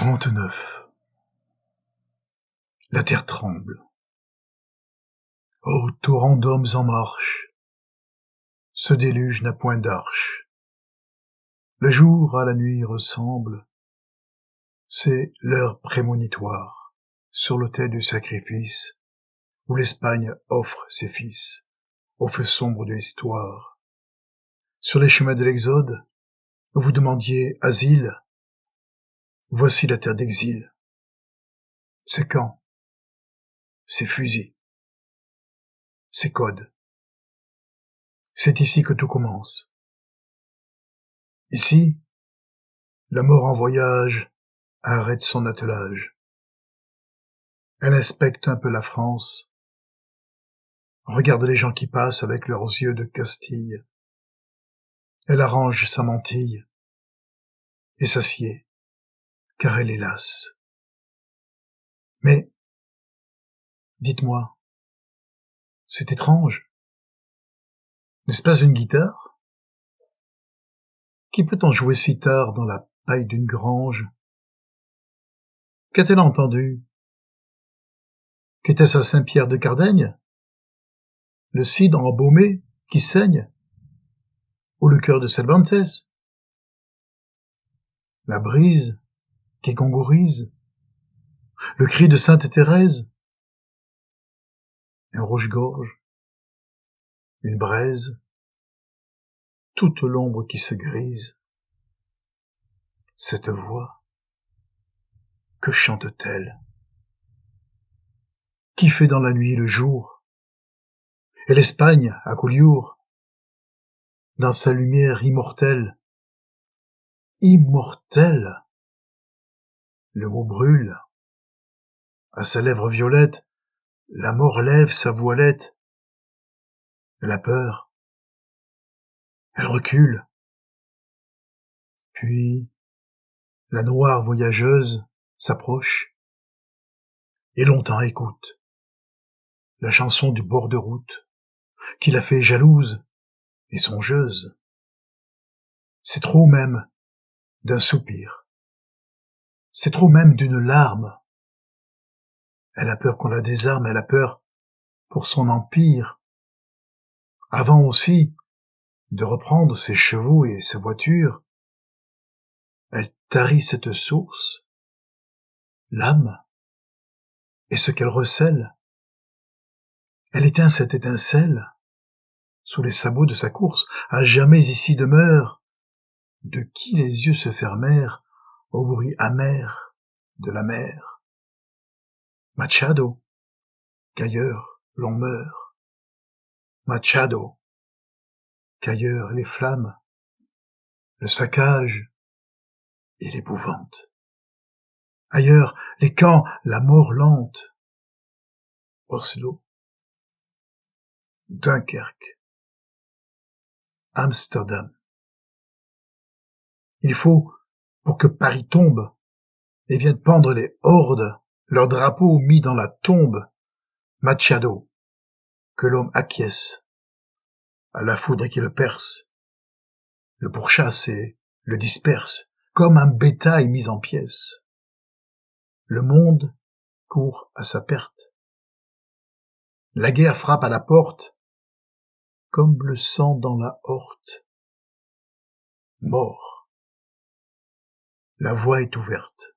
49. La terre tremble. Ô torrent d'hommes en marche, ce déluge n'a point d'arche. Le jour à la nuit ressemble, c'est l'heure prémonitoire, sur l'autel du sacrifice, où l'Espagne offre ses fils, au feu sombre de l'histoire. Sur les chemins de l'Exode, où vous demandiez asile, voici la terre d'exil. Ses camps, ses fusils, ses codes. C'est ici que tout commence. Ici, la mort en voyage arrête son attelage. Elle inspecte un peu la France, regarde les gens qui passent avec leurs yeux de Castille. Elle arrange sa mantille et s'assied, car elle est lasse. Mais, dites-moi, c'est étrange. N'est-ce pas une guitare? Qui peut en jouer si tard dans la paille d'une grange? Qu'a-t-elle entendu? Qu'était-ce à Saint-Pierre de Cardaigne? Le cidre embaumé qui saigne? Ou le cœur de Cervantes? La brise qui gongourise? Le cri de Sainte Thérèse? Un rouge-gorge? Une braise? Toute l'ombre qui se grise? Cette voix, que chante-t-elle? Qui fait dans la nuit le jour? Et l'Espagne, à Collioure, dans sa lumière immortelle, immortelle, le mot brûle, à sa lèvre violette, la mort lève sa voilette, elle a peur, elle recule, puis la noire voyageuse s'approche, et longtemps écoute la chanson du bord de route, qui la fait jalouse et songeuse. C'est trop même d'un soupir, c'est trop même d'une larme. Elle a peur qu'on la désarme, elle a peur pour son empire. Avant aussi de reprendre ses chevaux et sa voiture, elle tarit cette source, l'âme, et ce qu'elle recèle. Elle éteint cette étincelle sous les sabots de sa course. À jamais ici demeure de qui les yeux se fermèrent au bruit amer de la mer. Machado, qu'ailleurs l'on meurt. Machado, qu'ailleurs les flammes, le saccage et l'épouvante. Ailleurs, les camps, la mort lente. Oslo, Dunkerque, Amsterdam. Il faut, pour que Paris tombe, et viennent pendre les hordes, leurs drapeaux mis dans la tombe, Machado, que l'homme acquiesce à la foudre qui le perce, le pourchasse et le disperse, comme un bétail mis en pièces. Le monde court à sa perte. La guerre frappe à la porte, comme le sang dans la horte. Mort. La voie est ouverte.